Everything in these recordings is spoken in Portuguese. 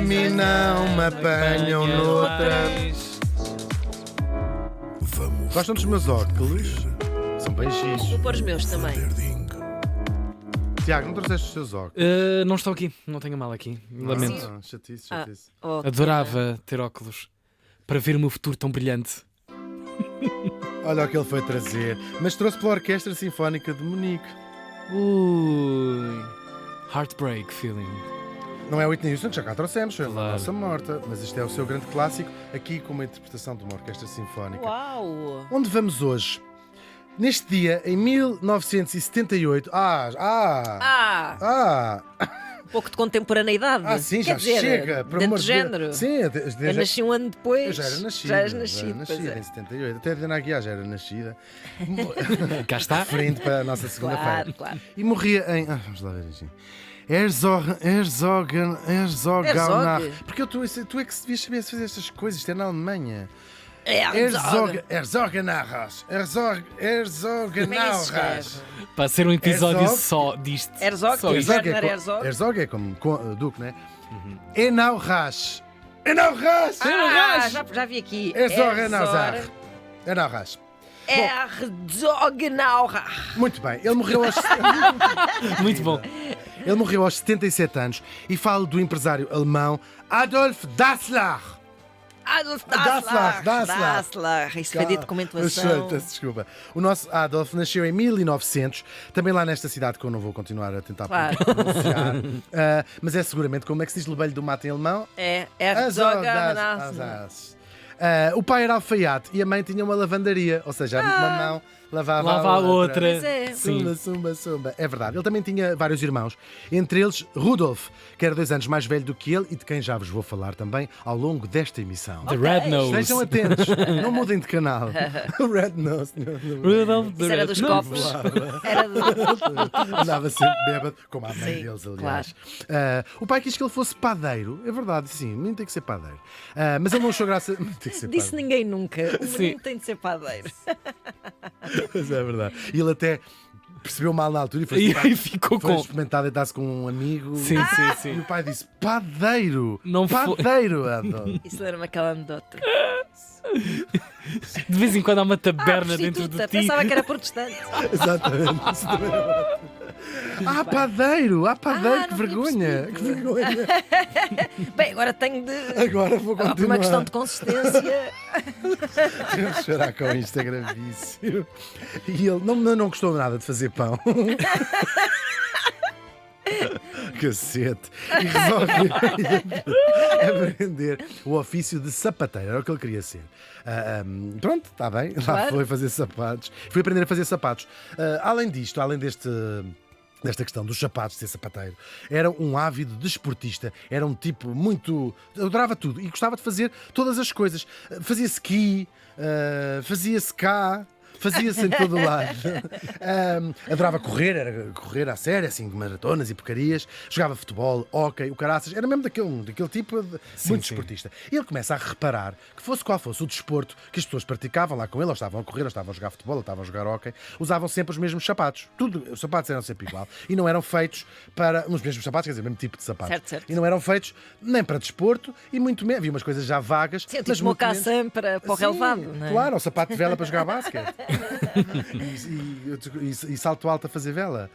mim não me apanham noutra. Gostam dos meus óculos? São bem giros. Vou pôr os meus também. Tiago, não trouxeste os teus óculos? Não estou aqui, não tenho mal aqui. Lamento. Ah, chatice. Oh, Adorava ter óculos para ver o meu futuro tão brilhante. Olha o que ele foi trazer. Mas trouxe pela Orquestra Sinfónica de Munique. Ui. Heartbreak feeling. Não é Whitney Houston, que já cá trouxemos, foi a Claro. nossa morta. Mas isto é o seu grande clássico, aqui com uma interpretação de uma orquestra sinfónica. Uau! Onde vamos hoje? Neste dia, em 1978. Um pouco de contemporaneidade. Sim, Quer já dizer, chega. Por dentro amor de de género. Deus. Sim, Eu nasci um ano depois. eu já era nascido. Já eras nascido, pois é. em 78. Até a Diana Aguiar já era nascida. Cá está. Frente para a nossa segunda-feira. Claro, claro. E morria em. Vamos lá ver aqui. Herzogenaurach. Herzog? Porque tu é que devias saber fazer estas coisas, isto é na Alemanha. Herzog. Herzogenaurach. Como é que se Herzogenaurach. escreve? Para ser um episódio Herzog? só disto. Herzog? Só isto. Werner Herzog? Herzog é como Duque, não é? Enaurach. Enaurach! Já vi aqui. Herzogenaurach. Enaurach. Herzogenaurach. Muito bem, ele morreu aos. Muito bom. Ele morreu aos 77 anos e falo do empresário alemão Adolf Dassler. Adolf Dassler. Dassler. Isso foi dito com uma intuação. Peço desculpa. O nosso Adolf nasceu em 1900, também lá nesta cidade que eu não vou continuar a tentar Claro. pronunciar. Mas é seguramente, como é que se diz lebelho do mato em alemão? É Herzogenaurach. O pai era alfaiate e a mãe tinha uma lavandaria, ou seja, uma mão lavava Lava a outra. Pois é. Sumba, sumba, sumba. É verdade. Ele também tinha vários irmãos, entre eles Rudolf, que era 2 anos mais velho do que ele e de quem já vos vou falar também ao longo desta emissão. The Red Nose. Estejam atentos, não mudem de canal. O Red Nose. Rudolph the Isso era Red dos Nose. copos. Era do... Andava sempre bêbado, como a mãe Sim, deles, aliás. O pai quis que ele fosse padeiro. É verdade, sim, o menino tem que ser padeiro. Mas ele não achou graça. Tem que ser Disse padeiro. ninguém nunca. O Sim. menino tem de ser padeiro. Mas é verdade. E ele até percebeu mal na altura e foi, E ficou foi com. experimentar deitar-se com um amigo. Sim, sim, E sim. o pai disse: padeiro! Não foi- Padeiro, Adolf. Isso lembra-me aquela anedota. De vez em quando há uma taberna dentro de Prostituta. ti. Pensava que era protestante. Exatamente. Isso também é ótimo. Padeiro! Padeiro, que não tinha vergonha! Que vergonha! Bem, agora tenho de... Agora vou Por continuar. uma questão de consistência. Devo chorar com isto, é gravíssimo. E ele não gostou nada de fazer pão. Cacete. E resolve aprender o ofício de sapateiro. Era o que ele queria ser. Pronto, está bem. Lá Claro. foi fazer sapatos. Foi aprender a fazer sapatos. Além disto, além desta questão dos sapatos, de ser sapateiro, era um ávido desportista, era um tipo muito. Adorava tudo e gostava de fazer todas as coisas. Fazia ski, fazia-se cá. Fazia-se em todo o lado. Adorava correr, era correr à série, assim, de maratonas e porcarias. Jogava futebol, hóquei, o caraças. Era mesmo daquele tipo de muito sim. desportista. E ele começa a reparar que fosse qual fosse o desporto que as pessoas praticavam lá com ele, ou estavam a correr, ou estavam a jogar futebol, ou estavam a jogar hóquei, usavam sempre os mesmos sapatos. Os sapatos eram sempre igual. E não eram feitos para os mesmos sapatos, quer dizer, o mesmo tipo de sapatos. Certo. E não eram feitos nem para desporto e muito menos. Havia umas coisas já vagas. Sim, mas tipo muito menos. mocassin para o Sim, relevado, não é? Claro, o sapato de vela para jogar basquete. e salto alto a fazer vela.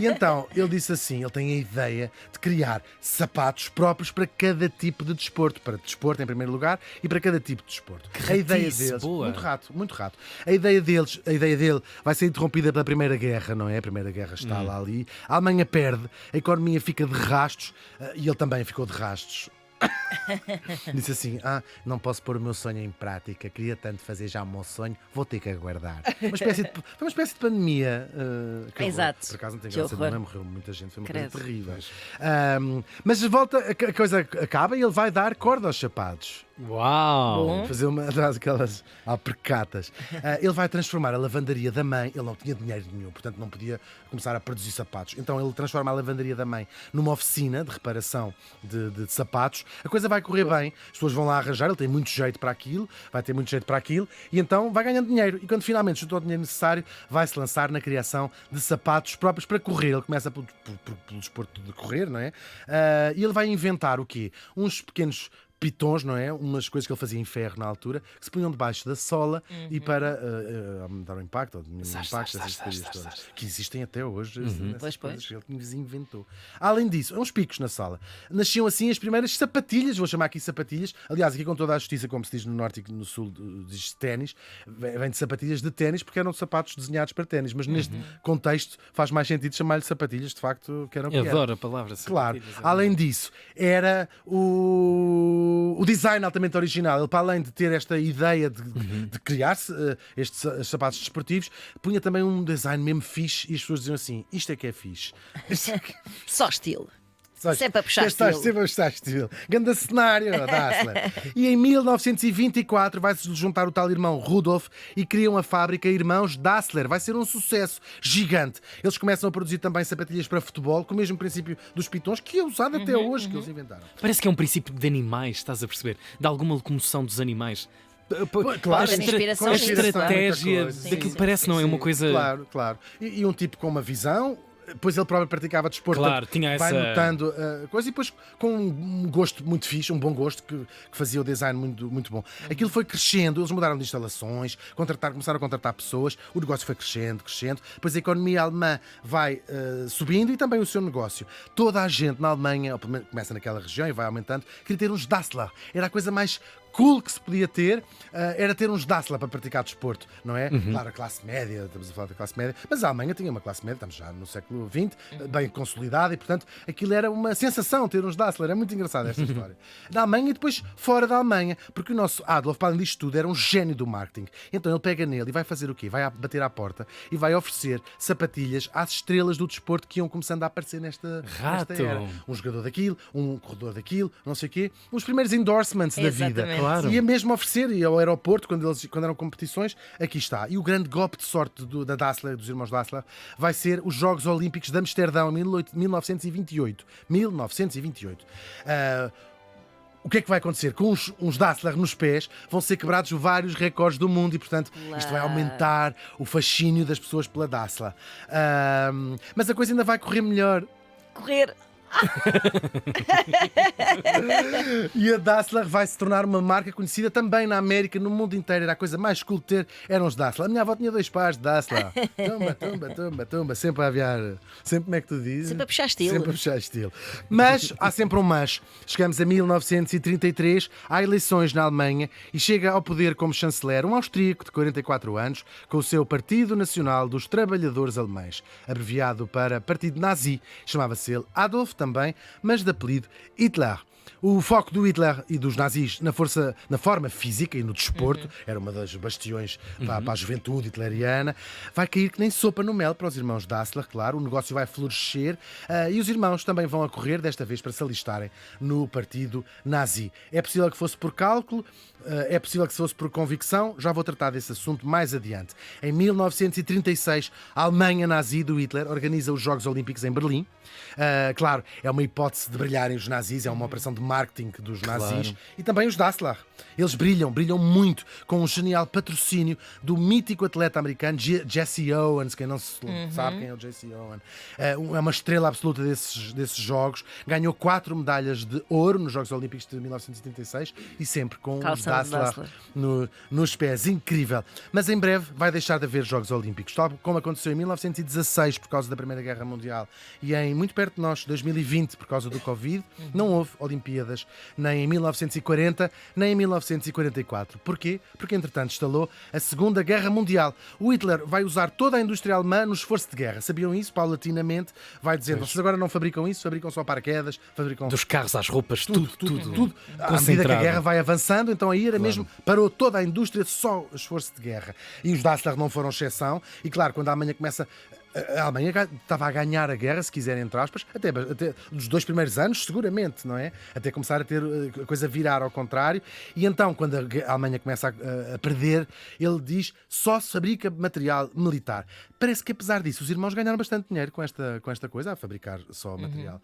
E então, ele disse assim, ele tem a ideia de criar sapatos próprios para cada tipo de desporto. Para desporto, em primeiro lugar, e para cada tipo de desporto. A ideia ratice, deles... boa. Muito rato. A ideia dele vai ser interrompida pela Primeira Guerra, não é? A Primeira Guerra está lá ali. A Alemanha perde, a economia fica de rastos, e ele também ficou de rastos. Disse assim: não posso pôr o meu sonho em prática, queria tanto fazer já o meu sonho, vou ter que aguardar. Foi uma espécie de pandemia. Que horror. Exato. Por acaso não tenho Que graça horror. nenhuma, morreu muita gente, foi uma Credo. coisa terrível. Mas volta, a coisa acaba e ele vai dar corda aos sapatos. Uau! Bom. Fazer uma daquelas alpercatas. Ele vai transformar a lavandaria da mãe. Ele não tinha dinheiro nenhum, portanto não podia começar a produzir sapatos. Então ele transforma a lavandaria da mãe numa oficina de reparação de sapatos. A coisa vai correr bem, as pessoas vão lá arranjar. Ele tem muito jeito para aquilo, vai ter muito jeito para aquilo, e então vai ganhando dinheiro. E quando finalmente juntou o dinheiro necessário, vai-se lançar na criação de sapatos próprios para correr. Ele começa pelo desporto de correr, não é? E ele vai inventar o quê? Uns pequenos pitons, não é? Umas coisas que ele fazia em ferro na altura, que se punham debaixo da sola e para aumentar o impacto, ou diminuir o impacto, essas coisas todas, que existem até hoje, nessas coisas que ele inventou. Além disso, uns picos na sola. Nasciam assim as primeiras sapatilhas, vou chamar aqui sapatilhas, aliás, aqui com toda a justiça, como se diz no norte e no sul, diz ténis, vem de sapatilhas de ténis, porque eram sapatos desenhados para ténis, mas neste contexto faz mais sentido chamar-lhe sapatilhas, de facto, que eram o que Eu eram. adoro a palavra Claro. sapatilhas. Além disso, era o design altamente original. Ele, para além de ter esta ideia de criar-se estes sapatos desportivos, punha também um design mesmo fixe, e as pessoas diziam assim: isto é que é fixe. Só estilo. Sabes, Sempre a puxar estás estilo. sempre a puxar estilo. Ganda cenário, Dassler. E em 1924 vai-se juntar o tal irmão Rudolf e criam a fábrica Irmãos Dassler. Vai ser um sucesso gigante. Eles começam a produzir também sapatilhas para futebol, com o mesmo princípio dos pitons, que é usado até hoje, que eles inventaram. Parece que é um princípio de animais, estás a perceber? De alguma locomoção dos animais. Claro, Tem inspiração a nisso, estratégia muita coisa. daquilo Sim, parece, não é? Uma coisa. Claro, claro. E um tipo com uma visão. Depois ele próprio praticava desporto, Claro, portanto, tinha vai essa- notando coisa, e depois com um gosto muito fixe, um bom gosto, que fazia o design muito, muito bom. Aquilo foi crescendo, eles mudaram de instalações, começaram a contratar pessoas, o negócio foi crescendo, crescendo. Depois a economia alemã vai subindo, e também o seu negócio. Toda a gente na Alemanha, ou pelo menos começa naquela região e vai aumentando, queria ter uns Dassler. Era a coisa mais cool que se podia ter, era ter uns Dassler para praticar desporto, não é? Claro, a classe média, estamos a falar da classe média, mas a Alemanha tinha uma classe média, estamos já no século XX, bem consolidada, e portanto aquilo era uma sensação ter uns Dassler. É muito engraçada esta história. Na Alemanha e depois fora da Alemanha, porque o nosso Adolf, para além disto tudo, era um gênio do marketing. Então ele pega nele e vai fazer o quê? Vai bater à porta e vai oferecer sapatilhas às estrelas do desporto que iam começando a aparecer nesta Rato. era. Um jogador daquilo, um corredor daquilo, não sei o quê. Os primeiros endorsements da vida. Exatamente. Claro. Ia mesmo oferecer, e ao aeroporto, quando eram competições, aqui está. E o grande golpe de sorte da Dassler, dos irmãos Dassler, vai ser os Jogos Olímpicos de Amsterdão, em 1928. 1928. O que é que vai acontecer? Com uns Dassler nos pés, vão ser quebrados vários recordes do mundo, e, portanto, isto vai aumentar o fascínio das pessoas pela Dassler. Mas a coisa ainda vai correr melhor. Correr. E a Dassler vai se tornar uma marca conhecida também na América, no mundo inteiro. Era a coisa mais cool de ter, eram os Dassler. A minha avó tinha 2 pares de Dassler. Tumba, sempre a aviar. Sempre, como é que tu dizes? Sempre a puxar estilo. Sempre a puxar estilo. Mas há sempre um mas. Chegamos a 1933, há eleições na Alemanha, e chega ao poder como chanceler um austríaco de 44 anos, com o seu Partido Nacional dos Trabalhadores Alemães, abreviado para Partido Nazi. Chamava-se ele Adolf também, mas de apelido Hitler. O foco do Hitler e dos nazis na forma física e no desporto, era uma das bastiões para a juventude hitleriana, vai cair que nem sopa no mel para os irmãos Dassler, claro. O negócio vai florescer, e os irmãos também vão a correr, desta vez para se alistarem no partido nazi. É possível que fosse por cálculo, é possível que fosse por convicção, já vou tratar desse assunto mais adiante. Em 1936, a Alemanha nazi do Hitler organiza os Jogos Olímpicos em Berlim. Claro, é uma hipótese de brilharem os nazis, é uma operação de marketing dos nazis, e também os Dassler. Eles brilham muito com um genial patrocínio do mítico atleta americano Jesse Owens. Quem não sabe quem é o Jesse Owens, é uma estrela absoluta desses jogos. Ganhou 4 medalhas de ouro nos Jogos Olímpicos de 1936, e sempre com os Calção de Dassler Dassler. nos pés. Incrível. Mas em breve vai deixar de haver Jogos Olímpicos, tal como aconteceu em 1916 por causa da Primeira Guerra Mundial, e em muito perto de nós, 2020, por causa do Covid, não houve Olimpíadas nem em 1940 nem em 1944. Porquê? Porque entretanto instalou a Segunda Guerra Mundial. O Hitler vai usar toda a indústria alemã no esforço de guerra. Sabiam isso? Paulatinamente vai dizendo: vocês agora não fabricam isso, fabricam só paraquedas, fabricam Dos carros às roupas, tudo. À medida que a Concentrado. guerra vai avançando, então aí era mesmo, parou toda a indústria, só esforço de guerra. E os Dassler não foram exceção. E claro, quando a Alemanha começa A Alemanha estava a ganhar a guerra, se quiserem, entre aspas, até dos 2 primeiros anos, seguramente, não é? Até começar a ter a coisa virar ao contrário. E então, quando a Alemanha começa a perder, ele diz: só se fabrica material militar. Parece que, apesar disso, os irmãos ganharam bastante dinheiro com esta coisa, a fabricar só material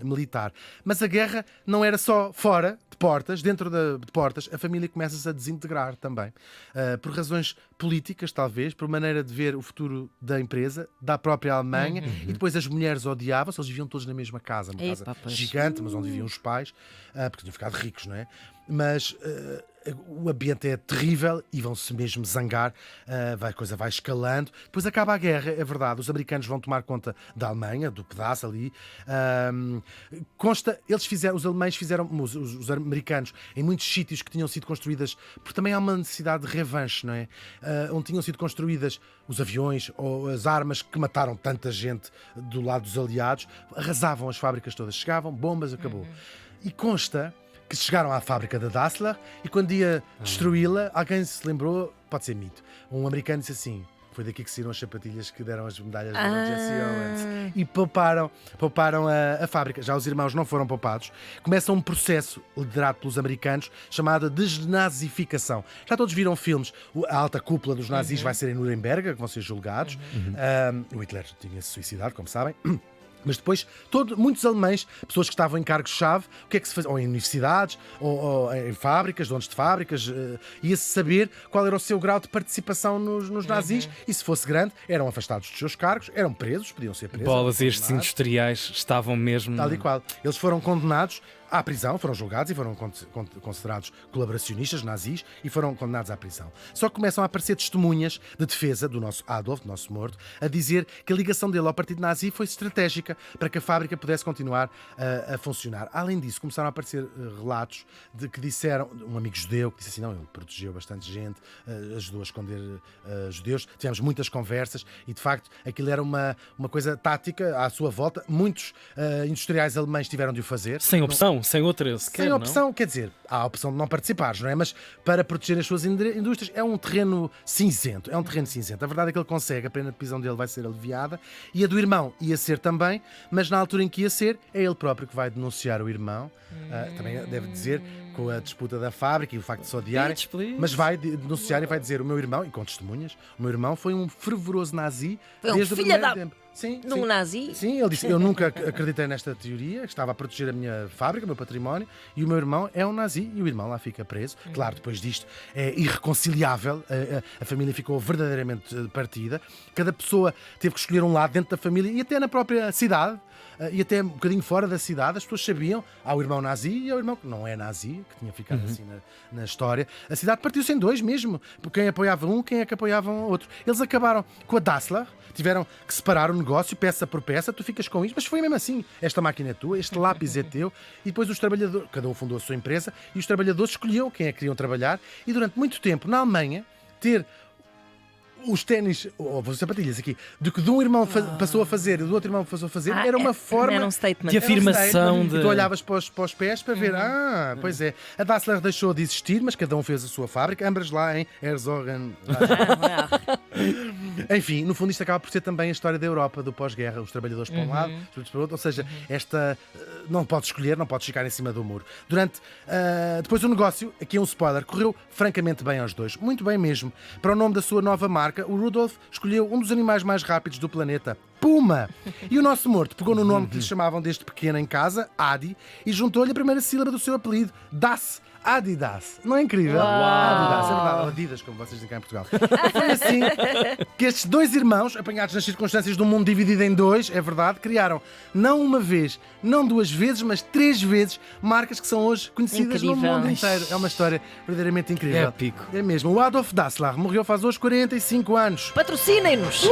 militar. Mas a guerra não era só fora de portas, dentro de portas, a família começa-se a desintegrar também. Por razões políticas, talvez, por maneira de ver o futuro da empresa, da própria Alemanha, e depois as mulheres odiavam-se, eles viviam todos na mesma casa, uma casa gigante, mas onde viviam os pais, porque tinham ficado ricos, não é? Mas o ambiente é terrível e vão-se mesmo zangar, a coisa vai escalando. Depois acaba a guerra, é verdade, os americanos vão tomar conta da Alemanha, do pedaço ali. Consta, os alemães fizeram, os americanos, em muitos sítios que tinham sido construídas, porque também há uma necessidade de revanche, não é? Onde tinham sido construídas os aviões ou as armas que mataram tanta gente do lado dos aliados, arrasavam as fábricas todas, chegavam, bombas, acabou. E consta que chegaram à fábrica da Dassler e quando ia destruí-la, alguém se lembrou, pode ser mito, um americano disse assim: foi daqui que saíram as sapatilhas que deram as medalhas do Jesse Owens, e pouparam a fábrica. Já os irmãos não foram poupados. Começa um processo liderado pelos americanos chamado desnazificação. Já todos viram filmes, a alta cúpula dos nazis vai ser em Nuremberg, que vão ser julgados. O Hitler tinha-se suicidado, como sabem. Mas depois, muitos alemães, pessoas que estavam em cargos-chave, o que é que se fazia? Ou em universidades, ou em fábricas, donos de fábricas, ia-se saber qual era o seu grau de participação nos nazis, e se fosse grande, eram afastados dos seus cargos, eram presos, podiam ser presos. Bolas, estes industriais estavam mesmo... Tal e qual. Eles foram condenados à prisão, foram julgados e foram considerados colaboracionistas nazis e foram condenados à prisão. Só que começam a aparecer testemunhas de defesa do nosso Adolf, do nosso morto, a dizer que a ligação dele ao partido nazi foi estratégica para que a fábrica pudesse continuar a funcionar. Além disso, começaram a aparecer relatos de que disseram, um amigo judeu que disse assim: não, ele protegeu bastante gente, ajudou a esconder judeus, tivemos muitas conversas e de facto aquilo era uma coisa tática à sua volta. Muitos industriais alemães tiveram de o fazer. Sem opção. Sem outra sequer, sem opção, não? Quer dizer, há a opção de não participares, não é? Mas para proteger as suas indústrias é um terreno cinzento. É um terreno cinzento. A verdade é que ele consegue, a pena de prisão dele vai ser aliviada, e a do irmão ia ser também, mas na altura em que ia ser, é ele próprio que vai denunciar o irmão. Também deve dizer, com a disputa da fábrica e o facto de se odiarem, mas vai denunciar e vai dizer: o meu irmão, e com testemunhas, o meu irmão foi um fervoroso nazi desde o primeiro tempo. Sim, num nazi? Sim, ele disse: eu nunca acreditei nesta teoria, que estava a proteger a minha fábrica, o meu património, e o meu irmão é um nazi, e o irmão lá fica preso. Claro, depois disto é irreconciliável, a família ficou verdadeiramente partida, cada pessoa teve que escolher um lado dentro da família e até na própria cidade. E até um bocadinho fora da cidade, as pessoas sabiam, há o irmão nazi e há o irmão que não é nazi, que tinha ficado assim na história. A cidade partiu-se em dois mesmo, porque quem apoiava um, quem é que apoiava o outro. Eles acabaram com a Dassler, tiveram que separar o negócio, peça por peça, tu ficas com isto, mas foi mesmo assim. Esta máquina é tua, este lápis é teu, e depois os trabalhadores, cada um fundou a sua empresa, e os trabalhadores escolhiam quem é que queriam trabalhar, e durante muito tempo, na Alemanha, ter os ténis, ou as sapatilhas aqui, do que de um irmão passou a fazer e do outro irmão passou a fazer, era uma forma era um statement. de afirmação. E tu olhavas para os pés para ver, pois é. A Dassler deixou de existir, mas cada um fez a sua fábrica, ambas lá em Herzogen. Enfim, no fundo isto acaba por ser também a história da Europa do pós-guerra, os trabalhadores para um lado, os trabalhadores para o outro, ou seja, esta não podes escolher, não podes ficar em cima do muro. Depois o negócio, aqui é um spoiler, correu francamente bem aos dois, muito bem mesmo. Para o nome da sua nova marca, o Rudolf escolheu um dos animais mais rápidos do planeta, Puma. E o nosso morto pegou no nome que lhe chamavam desde pequeno em casa, Adi, e juntou-lhe a primeira sílaba do seu apelido, Das. Adidas. Não é incrível? Adidas, é verdade. Adidas, como vocês dizem cá em Portugal. Foi assim que estes dois irmãos, apanhados nas circunstâncias de um mundo dividido em dois, é verdade, criaram não uma vez, não duas vezes, mas 3 vezes marcas que são hoje conhecidas no mundo inteiro. É uma história verdadeiramente incrível. Épico. É mesmo. O Adolf Dassler morreu faz hoje 45 anos. Patrocinem-nos!